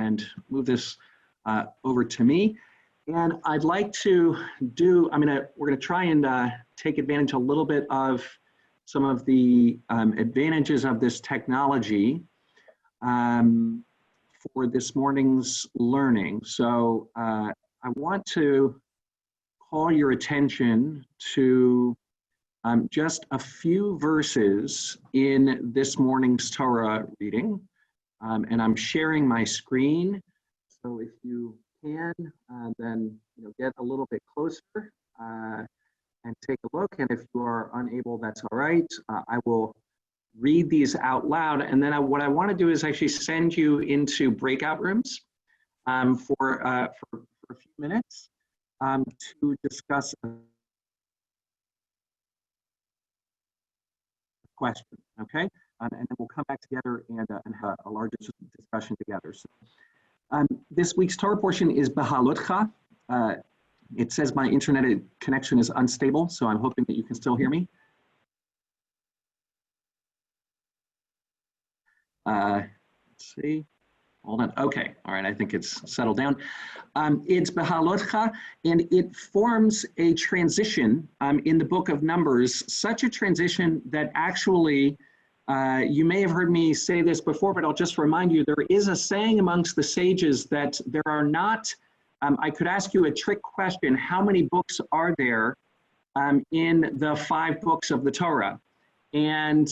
and move this over to me. And I'd like to do, we're going to try and take advantage a little bit of some of the advantages of this technology for this morning's learning. So I want to call your attention to just a few verses in this morning's Torah reading. And I'm sharing my screen. So if you can, then get a little bit closer and take a look. And if you are unable, that's all right. I will read these out loud. And then what I want to do is actually send you into breakout rooms for a few minutes to discuss a question, okay? And then we'll come back together and have a larger discussion together. So, this week's Torah portion is Bahalotcha. It says my internet connection is unstable, so I'm hoping that you can still hear me. Let's see. Hold on. Okay. All right. I think it's settled down. It's Bahalotcha, and it forms a transition in the book of Numbers, such a transition that actually, you may have heard me say this before, but I'll just remind you, there is a saying amongst the sages that there are not, I could ask you a trick question, how many books are there in the 5 books of the Torah? And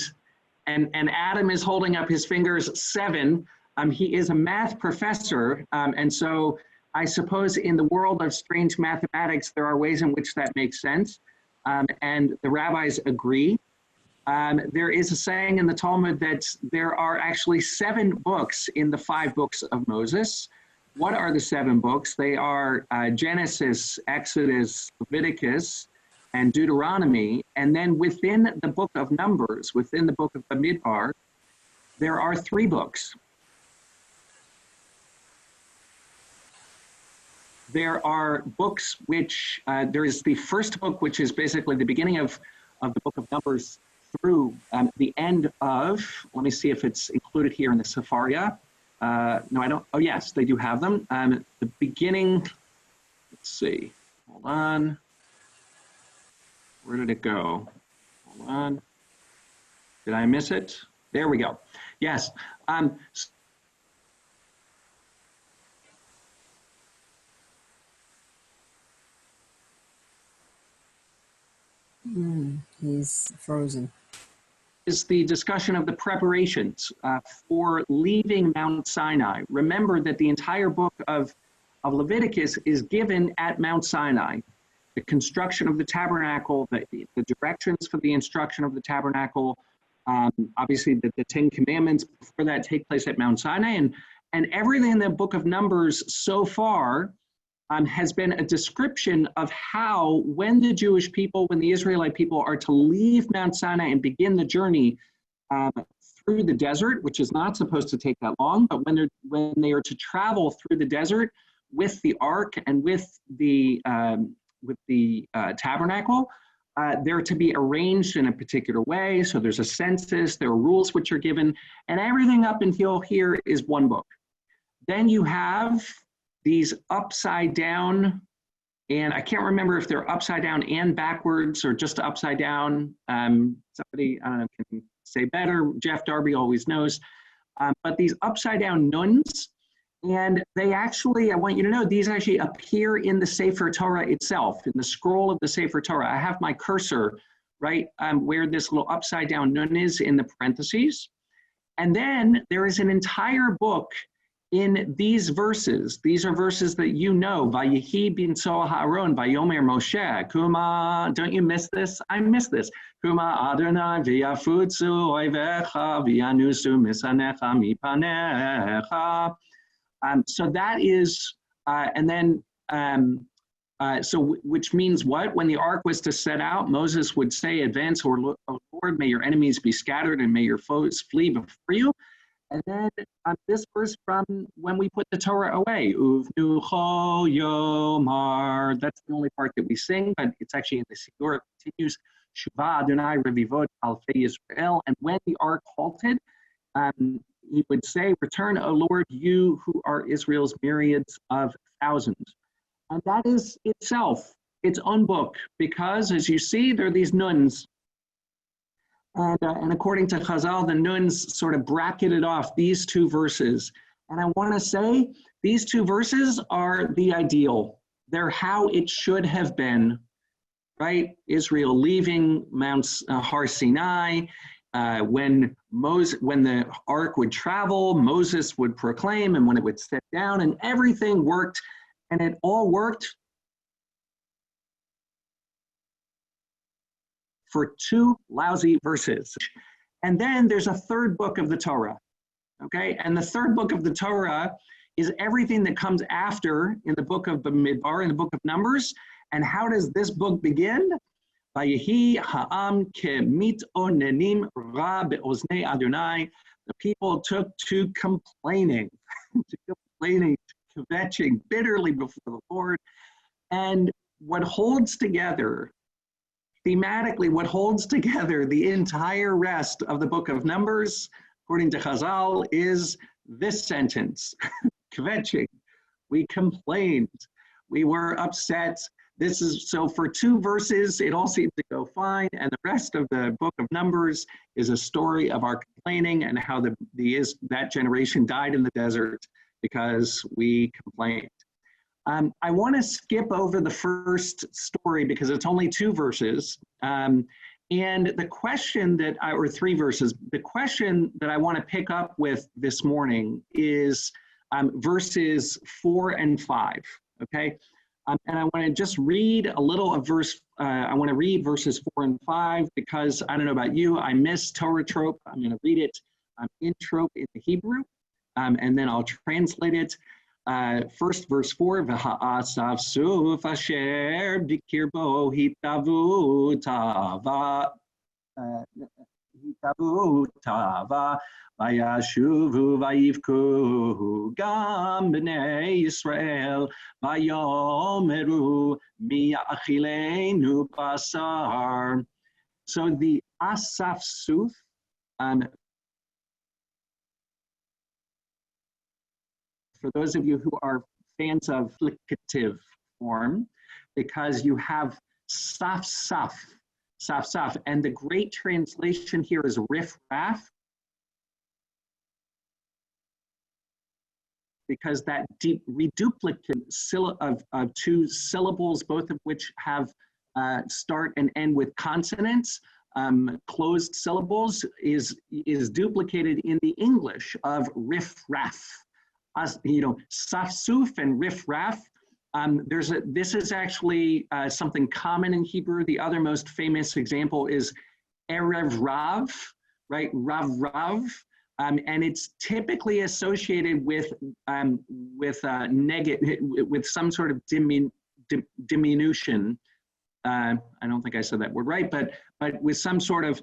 Adam is holding up his fingers, 7. He is a math professor, and so I suppose in the world of strange mathematics, there are ways in which that makes sense, and the rabbis agree. There is a saying in the Talmud that there are actually 7 books in the 5 books of Moses. What are the 7 books? They are Genesis, Exodus, Leviticus, and Deuteronomy. And then within the book of Numbers, within the book of Bamidbar, there are 3 books. There are books which, there is the first book, which is basically the beginning of the book of Numbers through the end of, let me see if it's included here in the Sefaria. No, I don't, oh yes, they do have them. The beginning, let's see, hold on. Where did it go? Hold on. Did I miss it? There we go. Yes. He's frozen. Is the discussion of the preparations for leaving Mount Sinai. Remember that the entire book of Leviticus is given at Mount Sinai. The construction of the tabernacle, the directions for the instruction of the tabernacle, obviously the 10 commandments before that take place at Mount Sinai, and everything in the book of Numbers so far has been a description of how, when the Jewish people, when the Israelite people are to leave Mount Sinai and begin the journey through the desert, which is not supposed to take that long, but when they are to travel through the desert with the ark and with the tabernacle, they're to be arranged in a particular way. So there's a census, there are rules which are given, and everything up until here is one book. Then you have these upside down, and I can't remember if they're upside down and backwards or just upside down. Somebody, I don't know, can say better. Jeff Darby always knows. But these upside down nuns, and they actually, I want you to know, these actually appear in the Sefer Torah itself, in the scroll of the Sefer Torah. I have my cursor right where this little upside down nun is in the parentheses. And then there is an entire book in these verses. These are verses that you know. Vayehi b'nso Haaron, Vayomer Moshe, Kuma, don't you miss this? I miss this. Kuma Adonai v'yafutzu oivecha v'yanusu misanecha mipanecha. So that is, and then, so which means what? When the ark was to set out, Moses would say, advance, O Lord, may your enemies be scattered and may your foes flee before you. And then this verse from when we put the Torah away, Uvnu Cho Yomar, that's the only part that we sing, but it's actually in the Siddur. It continues, Shuva Adonai Revivot Alfei Yisrael. And when the ark halted, he would say, return, O Lord, you who are Israel's myriads of thousands. And that is itself its own book, because as you see, there are these nuns. And according to Chazal, the nuns sort of bracketed off these two verses. And I want to say, these two verses are the ideal. They're how it should have been, right? Israel leaving Mount Har Sinai. When the ark would travel, Moses would proclaim, and when it would sit down, and everything worked, and it all worked for two lousy verses. And then there's a third book of the Torah, okay? And the third book of the Torah is everything that comes after in the book of Midbar, in the book of Numbers. And how does this book begin? Vayehi ha'am kemit'onenim ra be'oznei Adonai. The people took to complaining, kvetching bitterly before the Lord. And what holds together, thematically, what holds together the entire rest of the book of Numbers, according to Chazal, is this sentence, kvetching. We complained, we were upset. This is, so for two verses, it all seems to go fine, and the rest of the book of Numbers is a story of our complaining and how that generation died in the desert because we complained. I want to skip over the first story because it's only two verses. And the question or three verses, the question that I want to pick up with this morning is verses 4 and 5, okay? And I want to just read a little of I want to read verses 4 and 5 because I don't know about you, I miss Torah trope. I'm going to read it in trope in the Hebrew, and then I'll translate it. First, verse 4, V'ha'asaf suf asher bikirbo hitavu tava vayashuvu vayivku gam b'nei Yisrael vayomeru mi achilenu basar. So the asaf suf, for those of you who are fans of flicative form, because you have saf saf, saf saf, and the great translation here is riff raff, because that reduplicate of two syllables, both of which have start and end with consonants, closed syllables, is duplicated in the English of riff raff. Saf-suf and riff-raff. This is actually something common in Hebrew. The other most famous example is erev rav, right? Rav, and it's typically associated with some sort of diminution. I don't think I said that word right, but with some sort of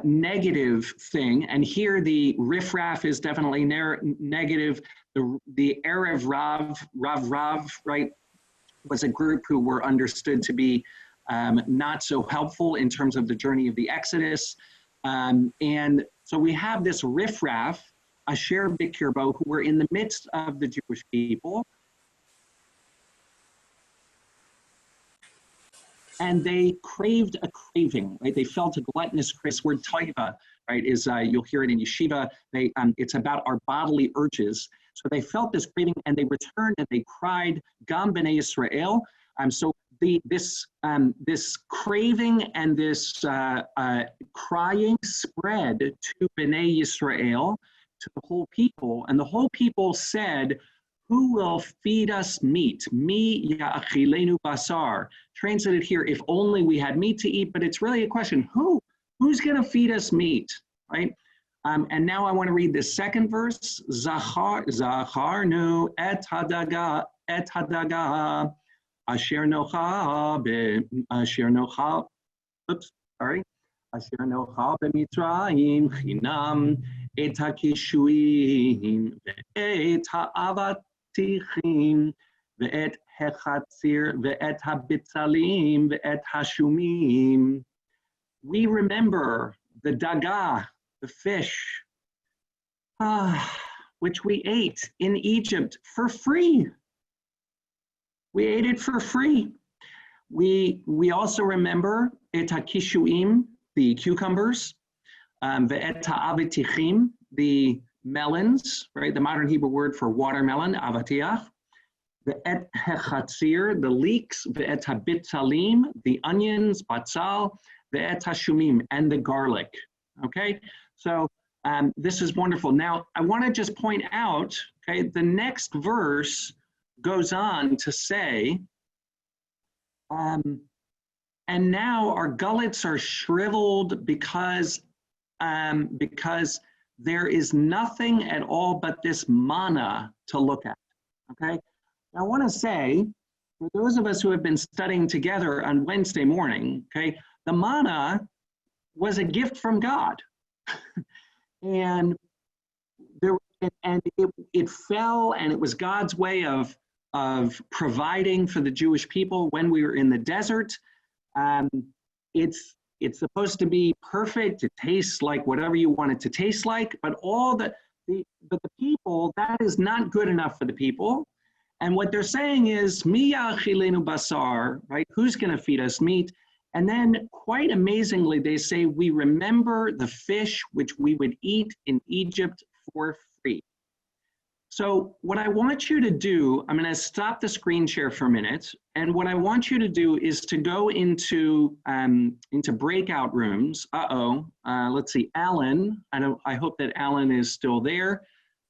negative thing. And here the riff-raff is definitely negative. The Erev Rav, right, was a group who were understood to be not so helpful in terms of the journey of the Exodus. And so we have this riff-raff, Asher Bikirbo, who were in the midst of the Jewish people. And they craved a craving, right? They felt a gluttonous craving. This word taiva, right, is you'll hear it in yeshiva. It's about our bodily urges. So they felt this craving, and they returned and they cried, "Gam b'nei Yisrael." So this craving and this crying spread to b'nei Yisrael, to the whole people, and the whole people said, "Who will feed us meat? Mi ya'achilenu basar." Translated here, if only we had meat to eat, but it's really a question, who's going to feed us meat, right? And now I want to read the second verse. Zacharnu et hadaga asher nocha b'mitzrayim chinam et hakishuim ve'et ha'avatichim ve'et hechatzir ve'et habitzalim ve'et hashumim. We remember the daga, the fish, which we ate in Egypt for free. We ate it for free. We also remember et hakishuim, the cucumbers, ve'et ha'avitichim, the melons, right? The modern Hebrew word for watermelon, avatiach. Ve'et hechatzir, the leeks, ve'et habitzalim, the onions, batzal, ve'et hashumim, and the garlic. Okay, so this is wonderful. Now, I want to just point out, okay, the next verse goes on to say, and now our gullets are shriveled because there is nothing at all but this manna to look at, okay? Now, I want to say, for those of us who have been studying together on Wednesday morning, okay, the manna was a gift from God. And it fell, and it was God's way of providing for the Jewish people when we were in the desert. It's supposed to be perfect. It tastes like whatever you want it to taste like, but the people, that is not good enough for the people. And what they're saying is, Mi ya'achilenu basar, right? Who's going to feed us meat? And then, quite amazingly, they say, we remember the fish which we would eat in Egypt for free. So what I want you to do, I'm going to stop the screen share for a minute. And what I want you to do is to go into breakout rooms. Let's see, Alan. I hope that Alan is still there.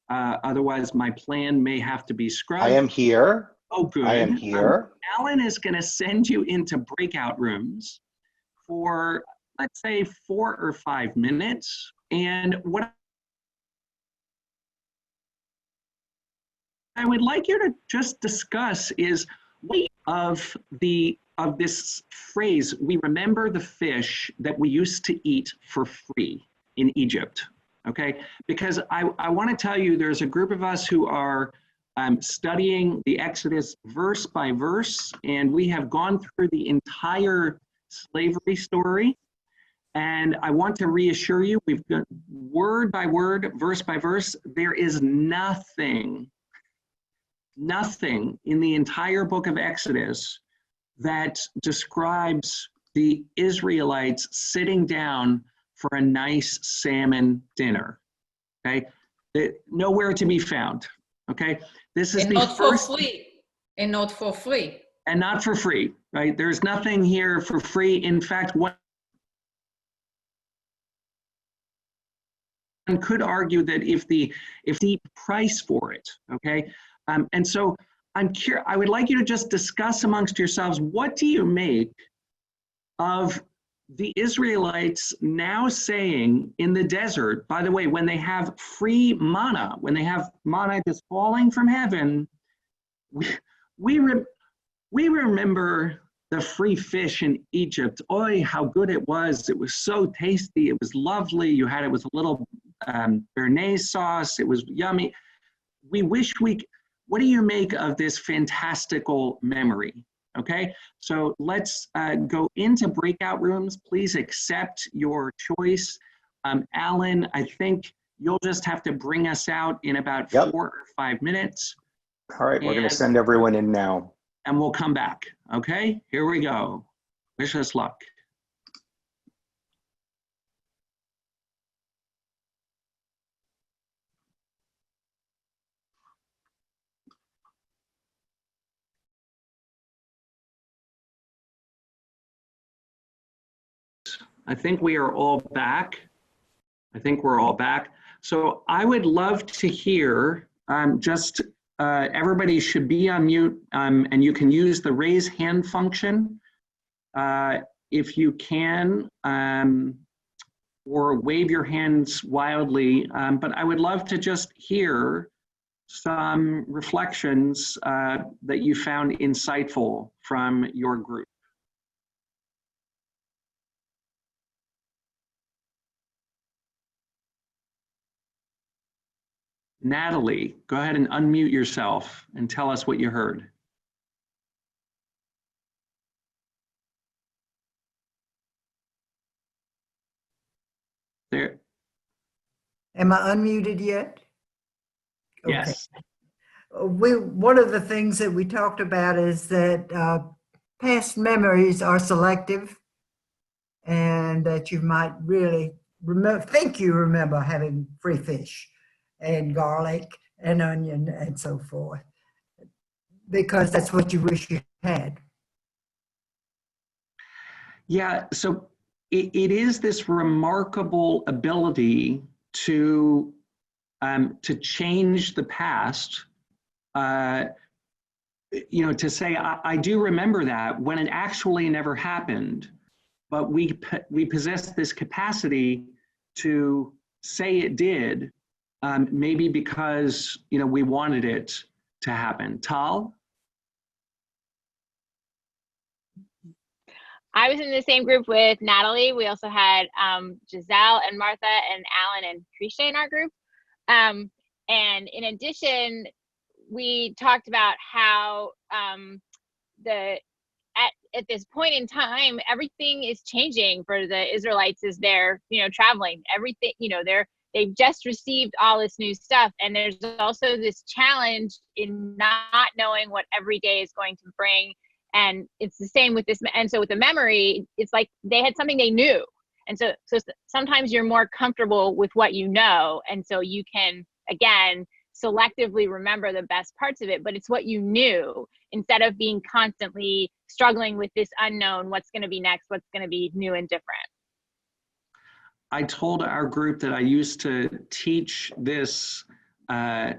Otherwise, my plan may have to be scrubbed. I am here. Oh, good. I am here. Alan is going to send you into breakout rooms for, let's say, 4 or 5 minutes. And what I would like you to just discuss is of this phrase, we remember the fish that we used to eat for free in Egypt, okay? Because I want to tell you, there's a group of us who are studying the Exodus verse by verse, and we have gone through the entire slavery story. And I want to reassure you, we've done word by word, verse by verse. There is nothing in the entire book of Exodus that describes the Israelites sitting down for a nice salmon dinner, okay? Nowhere to be found, okay? This is and not for free. And not for free. And not for free, right? There's nothing here for free. In fact, one could argue that if the price for it, okay? And so I'm curious, I would like you to just discuss amongst yourselves, what do you make of the Israelites now saying in the desert, by the way, when they have free manna, when they have manna just falling from heaven, we remember the free fish in Egypt. Oi, how good it was. It was so tasty. It was lovely. You had it with a little béarnaise sauce. It was yummy. We wish what do you make of this fantastical memory? Okay, so let's go into breakout rooms. Please accept your choice. Alan, I think you'll just have to bring us out in about 4 or 5 minutes. All right, we're going to send everyone in now. And we'll come back, okay? Here we go. Wish us luck. I think we are all back. I think we're all back. So I would love to hear, everybody should be on mute, and you can use the raise hand function if you can, or wave your hands wildly. But I would love to just hear some reflections that you found insightful from your group. Natalie, go ahead and unmute yourself and tell us what you heard. There. Am I unmuted yet? Yes. One of the things that we talked about is that past memories are selective, and that you might really think you remember having free fish and garlic and onion and so forth, because that's what you wish you had. Yeah, so it is this remarkable ability to change the past. To say I do remember that when it actually never happened, but we possess this capacity to say it did, maybe because we wanted it to happen. Tal? I was in the same group with Natalie. We also had Giselle and Martha and Alan and Krisha in our group. And in addition, we talked about how at this point in time, everything is changing for the Israelites as they're traveling. Everything, they've just received all this new stuff, and there's also this challenge in not knowing what every day is going to bring. And it's the same with this. And so with the memory, it's like they had something they knew. And so sometimes you're more comfortable with what you know. And so you can, again, selectively remember the best parts of it, but it's what you knew instead of being constantly struggling with this unknown, what's going to be next, what's going to be new and different. I told our group that I used to teach this.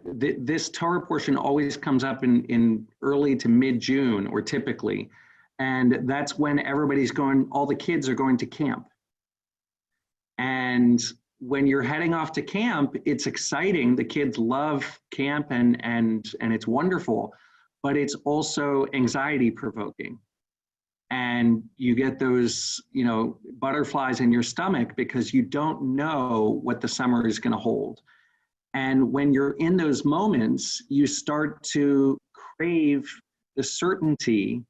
This Torah portion always comes up in early to mid-June, or typically, and that's when all the kids are going to camp. And when you're heading off to camp, it's exciting. The kids love camp and it's wonderful, but it's also anxiety provoking. And you get those, butterflies in your stomach because you don't know what the summer is going to hold. And when you're in those moments, you start to crave the certainty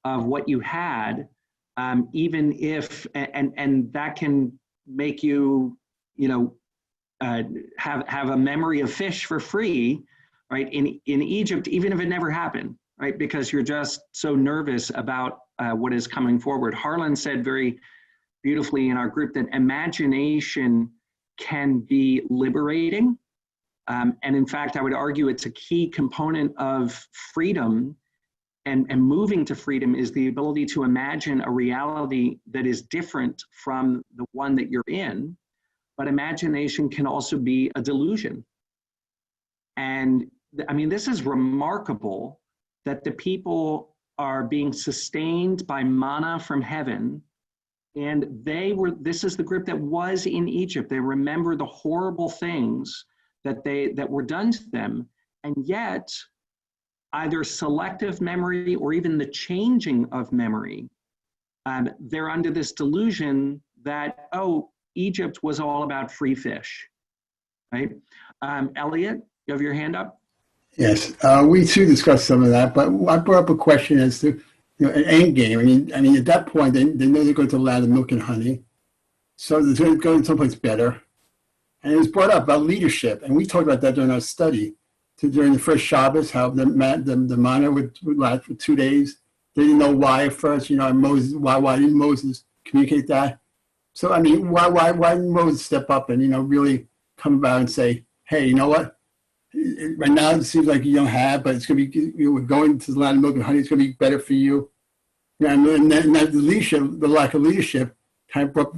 of what you had, even if, and that can make you, have a memory of fish for free, right? In Egypt, even if it never happened, right? Because you're just so nervous about what is coming forward. Harlan said very beautifully in our group that imagination can be liberating. And in fact, I would argue it's a key component of freedom and moving to freedom is the ability to imagine a reality that is different from the one that you're in. But imagination can also be a delusion. And I mean, this is remarkable that the people are being sustained by manna from heaven. And this is the group that was in Egypt. They remember the horrible things that were done to them, and yet either selective memory or even the changing of memory, they're under this delusion that, Egypt was all about free fish, right? Elliot, you have your hand up? Yes, we too discussed some of that, but I brought up a question as to an end game. I mean, at that point, they know they're going to the land of milk and honey, so they're going someplace better. And it was brought up about leadership, and we talked about that during our study. During the first Shabbos, how the manna would last for 2 days. They didn't know why at first. Moses, why didn't Moses communicate that? So I mean, why didn't Moses step up and really come about and say, hey, you know what? Right now it seems like you don't have, but it's going to be we're going to the land of milk and honey. It's going to be better for you. And that leadership, the lack of leadership, kind of brought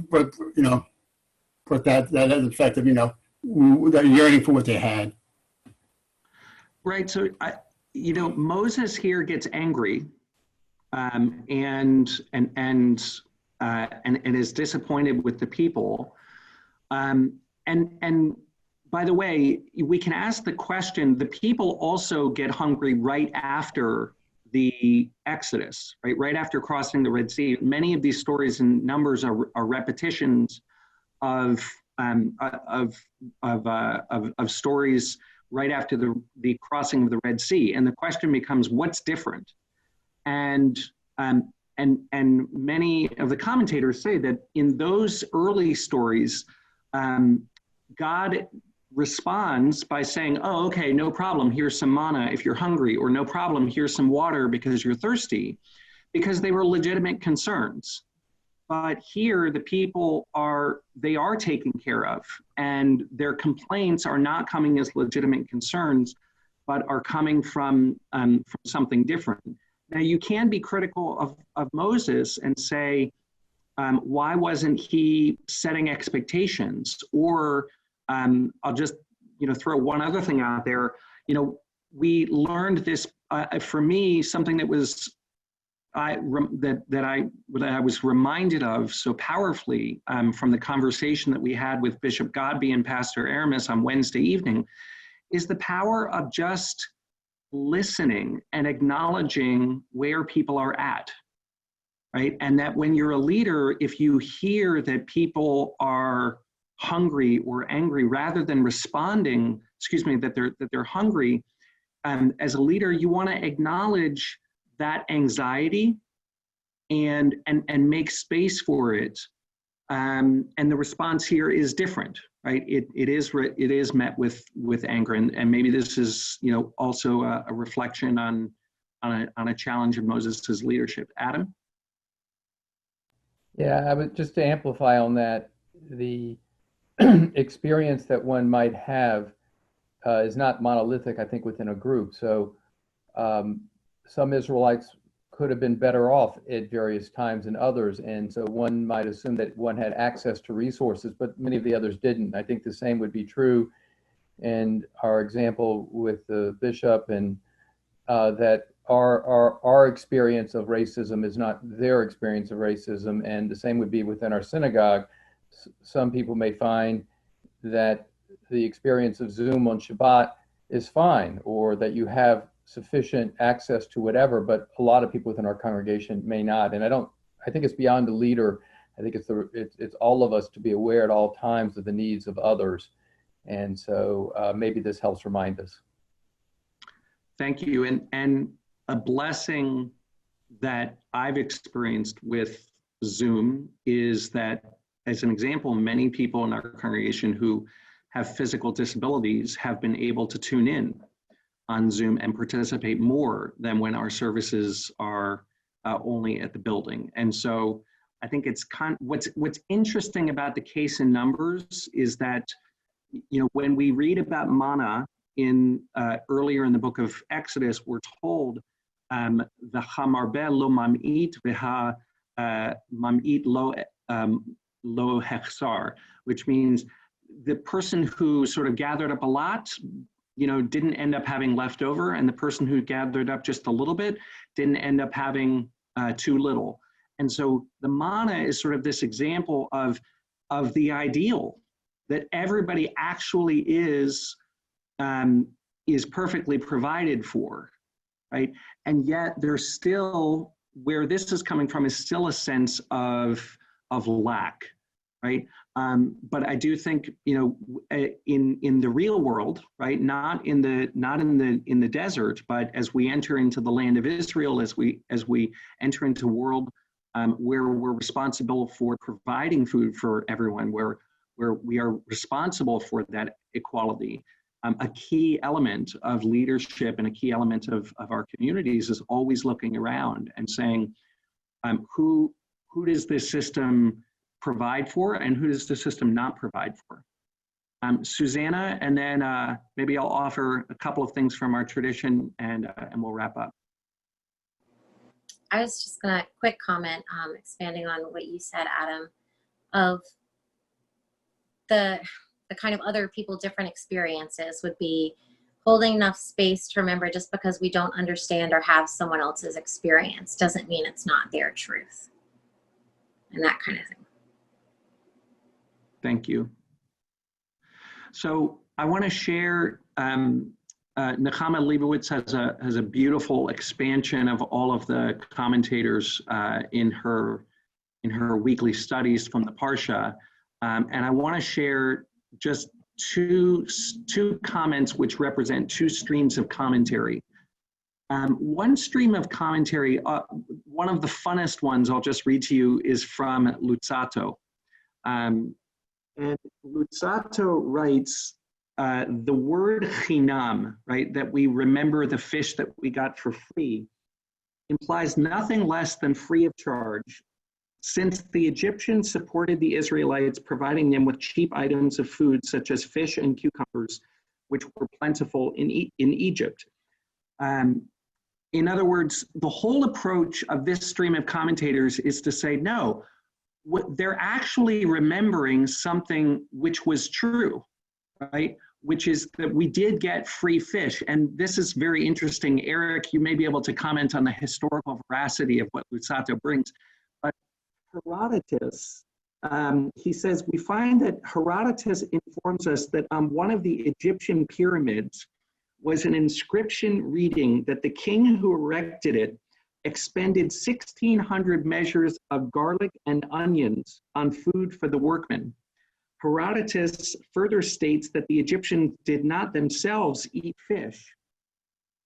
that effect of that yearning for what they had. Right. So Moses here gets angry, and is disappointed with the people, and by the way, we can ask the question. The people also get hungry right after the Exodus, right after crossing the Red Sea. Many of these stories and Numbers are repetitions of stories right after the crossing of the Red Sea. And the question becomes, what's different? And many of the commentators say that in those early stories, God responds by saying, oh, okay, no problem, here's some manna if you're hungry, or no problem, here's some water because you're thirsty, because they were legitimate concerns. But here, the people are taken care of, and their complaints are not coming as legitimate concerns, but are coming from something different. Now, you can be critical of Moses and say, why wasn't he setting expectations? Or I'll just throw one other thing out there. We learned this, for me, something that was I was reminded of so powerfully from the conversation that we had with Bishop Godby and Pastor Aramis on Wednesday evening, is the power of just listening and acknowledging where people are at, right? And that when you're a leader, if you hear that people are hungry or angry, rather than responding, that they're hungry, as a leader, you want to acknowledge that anxiety and make space for it. And the response here is different, right? It is met with anger, and maybe this is also a reflection on a challenge of Moses' leadership. Adam? Yeah, I would just to amplify on that, the experience that one might have is not monolithic, I think, within a group. So some Israelites could have been better off at various times than others. And so one might assume that one had access to resources, but many of the others didn't. I think the same would be true in our example with the bishop, and that our experience of racism is not their experience of racism. And the same would be within our synagogue. Some people may find that the experience of Zoom on Shabbat is fine, or that you have sufficient access to whatever, but a lot of people within our congregation may not. And I think it's beyond the leader. I think it's all of us to be aware at all times of the needs of others. And so maybe this helps remind us. Thank you. And a blessing that I've experienced with Zoom is that, as an example, many people in our congregation who have physical disabilities have been able to tune in on Zoom and participate more than when our services are only at the building. And so I think it's what's interesting about the case in Numbers is that, when we read about manna in earlier in the book of Exodus, we're told the hamarbe lo mam'it v'ha mam'it lo hechsar, which means the person who sort of gathered up a lot, didn't end up having leftover, and the person who gathered up just a little bit didn't end up having too little. And so the manna is sort of this example of the ideal that everybody actually is perfectly provided for, right? And yet there's still, where this is coming from, is still a sense of lack, right? But I do think, in the real world, right, not in the desert, but as we enter into the land of Israel, as we enter into a world where we're responsible for providing food for everyone, where we are responsible for that equality, a key element of leadership and a key element of our communities is always looking around and saying, who does this system provide for, and who does the system not provide for? Susanna, and then maybe I'll offer a couple of things from our tradition, and we'll wrap up. I was just gonna quick comment, expanding on what you said, Adam, of the kind of other people, different experiences would be holding enough space to remember just because we don't understand or have someone else's experience doesn't mean it's not their truth, and that kind of thing. Thank you. So I want to share, Nechama Leibowitz has a beautiful expansion of all of the commentators in her weekly studies from the Parsha. And I want to share just two comments which represent two streams of commentary. One stream of commentary, one of the funnest ones I'll just read to you, is from Luzzatto. And Luzzatto writes the word chinam, right, that we remember the fish that we got for free, implies nothing less than free of charge, since the Egyptians supported the Israelites, providing them with cheap items of food such as fish and cucumbers, which were plentiful in Egypt. In other words, the whole approach of this stream of commentators is to say, no, they're actually remembering something which was true, right? Which is that we did get free fish. And this is very interesting. Eric, you may be able to comment on the historical veracity of what Luzzatto brings. But Herodotus, he says, we find that Herodotus informs us that on one of the Egyptian pyramids was an inscription reading that the king who erected it expended 1,600 measures of garlic and onions on food for the workmen. Herodotus further states that the Egyptians did not themselves eat fish.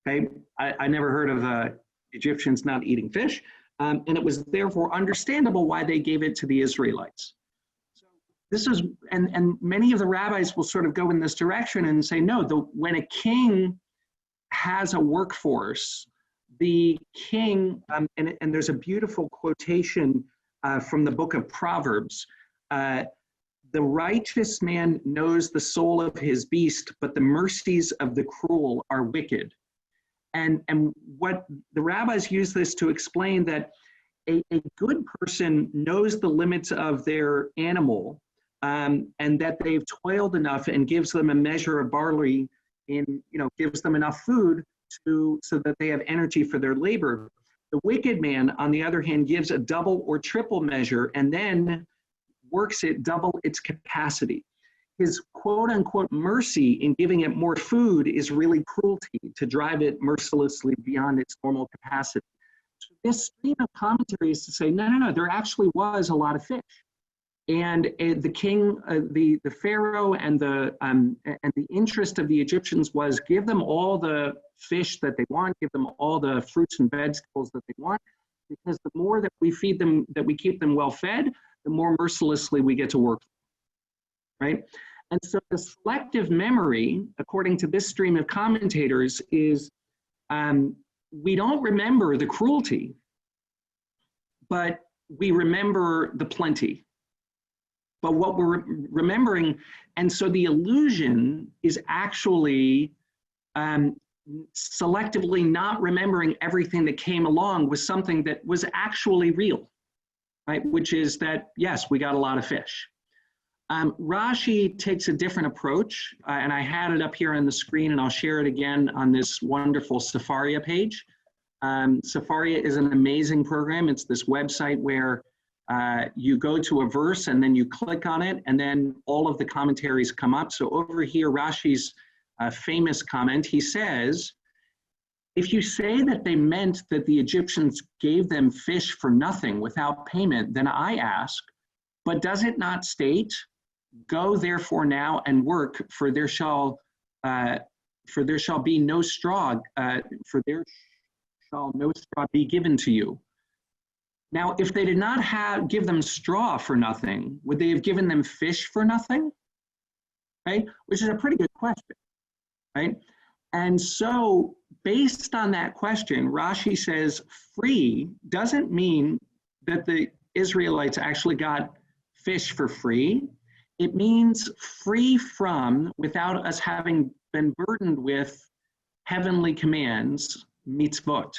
Okay, I never heard of Egyptians not eating fish, and it was therefore understandable why they gave it to the Israelites. So this is, and many of the rabbis will sort of go in this direction and say, no, when a king has a workforce, the king, and there's a beautiful quotation from the book of Proverbs, the righteous man knows the soul of his beast, but the mercies of the cruel are wicked. And what the rabbis use this to explain that a good person knows the limits of their animal, and that they've toiled enough and gives them a measure of barley, gives them enough food so that they have energy for their labor. The wicked man, on the other hand, gives a double or triple measure and then works it double its capacity. His quote unquote mercy in giving it more food is really cruelty to drive it mercilessly beyond its normal capacity. So this stream of commentary is to say, no, there actually was a lot of fish. And the king, the pharaoh, and the interest of the Egyptians was give them all the fish that they want, give them all the fruits and vegetables that they want, because the more that we feed them, that we keep them well fed, the more mercilessly we get to work, right? And so the selective memory, according to this stream of commentators, is we don't remember the cruelty, but we remember the plenty. But what we're remembering, and so the illusion is actually selectively not remembering everything that came along with something that was actually real, right? Which is that, yes, we got a lot of fish. Rashi takes a different approach, and I had it up here on the screen, and I'll share it again on this wonderful Sefaria page. Sefaria is an amazing program. It's this website where you go to a verse and then you click on it, and then all of the commentaries come up. So over here, Rashi's famous comment, he says, if you say that they meant that the Egyptians gave them fish for nothing without payment, then I ask, but does it not state, go therefore now and work, for there shall be no straw, for there shall no straw be given to you. Now, if they did not give them straw for nothing, would they have given them fish for nothing? Right? Which is a pretty good question, right? And so based on that question, Rashi says free doesn't mean that the Israelites actually got fish for free. It means free from, without us having been burdened with heavenly commands, mitzvot,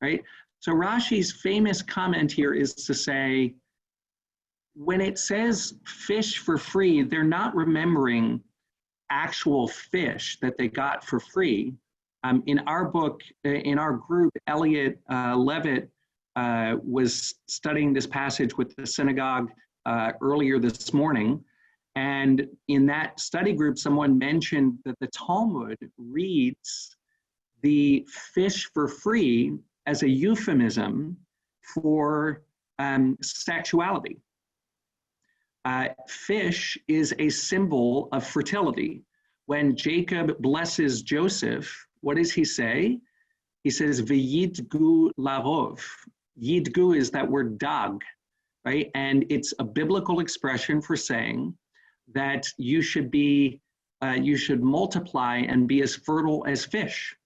right? So Rashi's famous comment here is to say, when it says fish for free, they're not remembering actual fish that they got for free. In our book, in our group, Elliot Levitt was studying this passage with the synagogue earlier this morning. And in that study group, someone mentioned that the Talmud reads the fish for free as a euphemism for sexuality. Fish is a symbol of fertility. When Jacob blesses Joseph, what does he say? He says, "V'yidgu larov." Yidgu is that word dag, right? And it's a biblical expression for saying that you should be you should multiply and be as fertile as fish.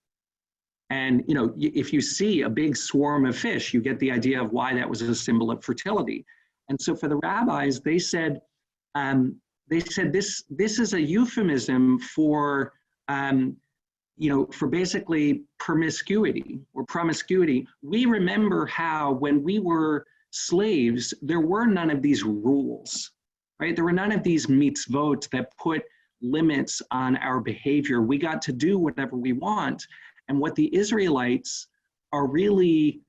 And if you see a big swarm of fish, you get the idea of why that was a symbol of fertility. And so for the rabbis, they said this is a euphemism for for basically promiscuity or promiscuity. We remember how when we were slaves, there were none of these rules, right? There were none of these mitzvot that put limits on our behavior. We got to do whatever we want. And what the Israelites are really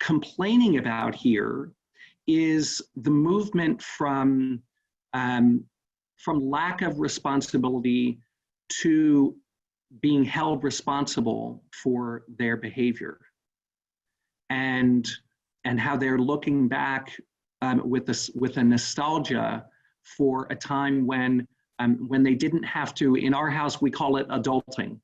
complaining about here is the movement from lack of responsibility to being held responsible for their behavior, and how they're looking back with a nostalgia for a time when they didn't have to. In our house, we call it adulting,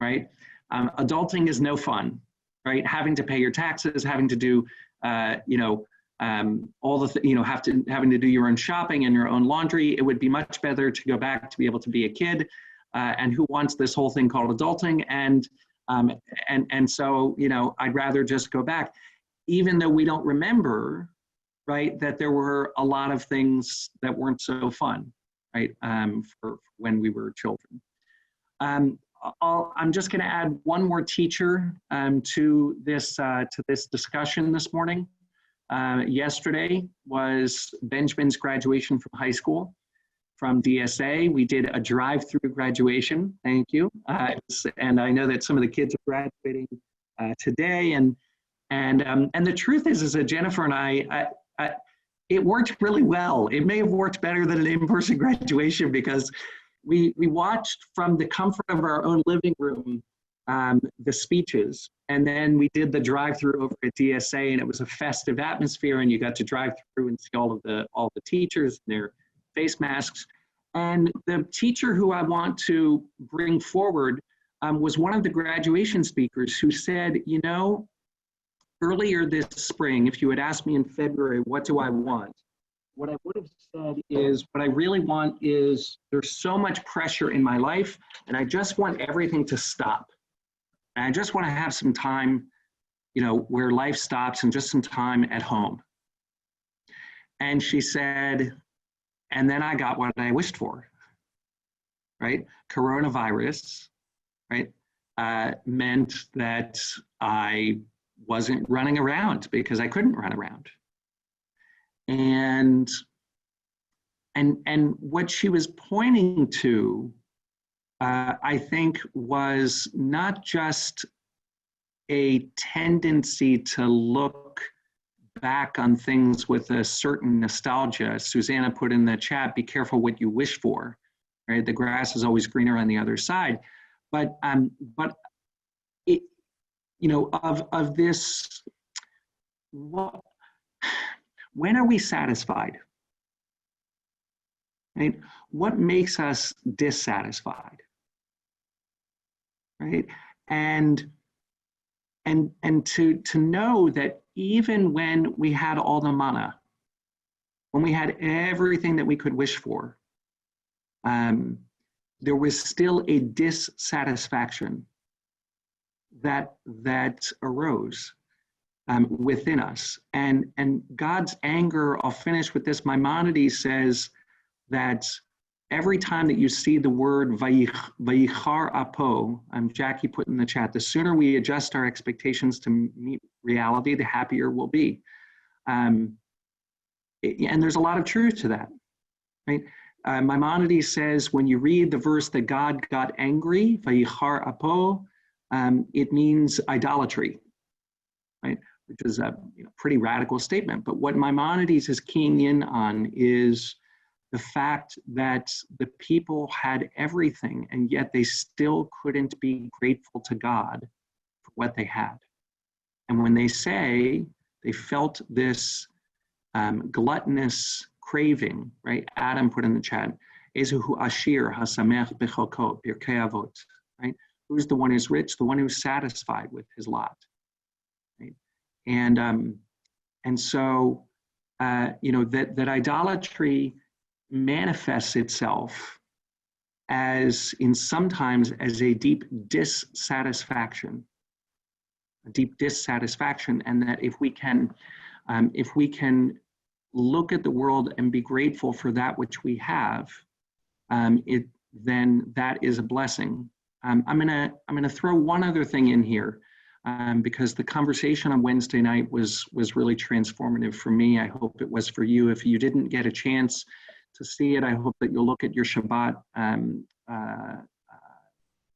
right? Adulting is no fun, right? Having to pay your taxes, having to do, all the having to do your own shopping and your own laundry. It would be much better to go back to be able to be a kid. And who wants this whole thing called adulting? And so I'd rather just go back, even though we don't remember, right, that there were a lot of things that weren't so fun, right, for when we were children. I'm just going to add one more teacher to this discussion this morning. Yesterday was Benjamin's graduation from high school, from DSA. We did a drive-through graduation. Thank you. And I know that some of the kids are graduating today. And the truth is that Jennifer and I, it worked really well. It may have worked better than an in-person graduation because we watched from the comfort of our own living room the speeches, and then we did the drive-through over at DSA, and it was a festive atmosphere, and you got to drive through and see all the teachers and their face masks. And the teacher who I want to bring forward was one of the graduation speakers who said, earlier this spring, if you had asked me in February, what do I want? What I would have said is, what I really want is, there's so much pressure in my life, and I just want everything to stop. And I just want to have some time, where life stops, and just some time at home. And she said, and then I got what I wished for, right? Coronavirus, right, meant that I wasn't running around because I couldn't run around. And what she was pointing to, I think, was not just a tendency to look back on things with a certain nostalgia. Susanna put in the chat, be careful what you wish for, right? The grass is always greener on the other side. But it, of this, when are we satisfied? Right? What makes us dissatisfied? Right? And to know that even when we had all the manna, when we had everything that we could wish for, there was still a dissatisfaction that arose within us. And God's anger, I'll finish with this, Maimonides says that every time that you see the word vayichar apo, Jackie put in the chat, the sooner we adjust our expectations to meet reality, the happier we'll be. And there's a lot of truth to that, right? Maimonides says when you read the verse that God got angry, vayichar apo, it means idolatry, right? Which is a pretty radical statement. But what Maimonides is keying in on is the fact that the people had everything, and yet they still couldn't be grateful to God for what they had. And when they say they felt this gluttonous craving, right? Adam put in the chat, Ezuhu ashir hasamech bechokot birkei avot, right? Who's the one who's rich? The one who's satisfied with his lot, right? And so that idolatry manifests itself as in sometimes as a deep dissatisfaction, and that if we can look at the world and be grateful for that which we have, then that is a blessing. I'm gonna throw one other thing in here, because the conversation on Wednesday night was really transformative for me. I hope it was for you. If you didn't get a chance to see it, I hope that you'll look at your Shabbat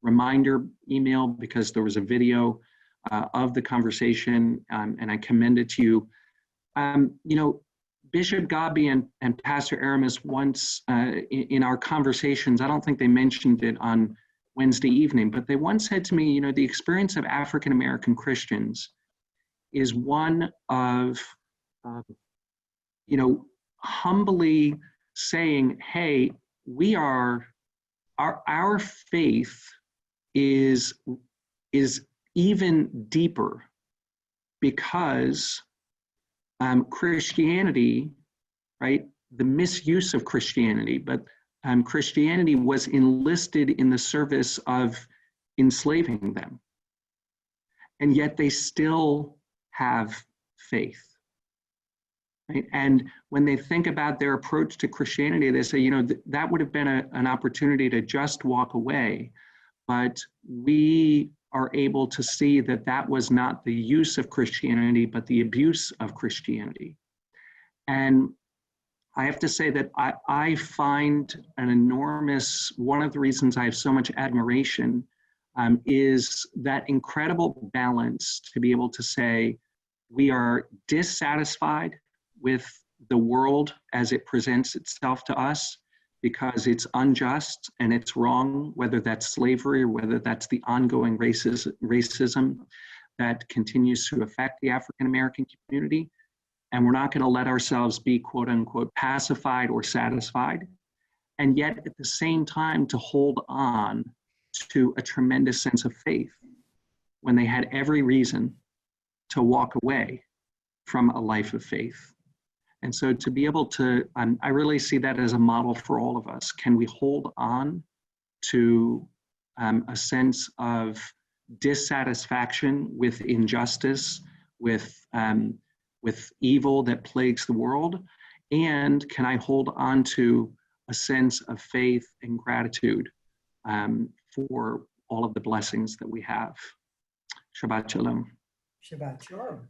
reminder email, because there was a video of the conversation, and I commend it to you. You know, Bishop Gabi and Pastor Aramis once, in our conversations, I don't think they mentioned it on Wednesday evening, but they once said to me, you know, the experience of African American Christians is one of, you know, humbly saying, hey, we are, our faith is even deeper because Christianity, right, the misuse of Christianity, but Christianity was enlisted in the service of enslaving them. And yet they still have faith. Right? And when they think about their approach to Christianity, they say, you know, that would have been an opportunity to just walk away. But we are able to see that that was not the use of Christianity, but the abuse of Christianity. And I have to say that I find an enormous, one of the reasons I have so much admiration is that incredible balance to be able to say, we are dissatisfied with the world as it presents itself to us because it's unjust and it's wrong, whether that's slavery or whether that's the ongoing racism that continues to affect the African American community. And we're not going to let ourselves be, quote unquote, pacified or satisfied. And yet at the same time to hold on to a tremendous sense of faith when they had every reason to walk away from a life of faith. And so to be able to, I really see that as a model for all of us. Can we hold on to a sense of dissatisfaction with injustice, with evil that plagues the world? And can I hold on to a sense of faith and gratitude for all of the blessings that we have? Shabbat Shalom. Shabbat Shalom.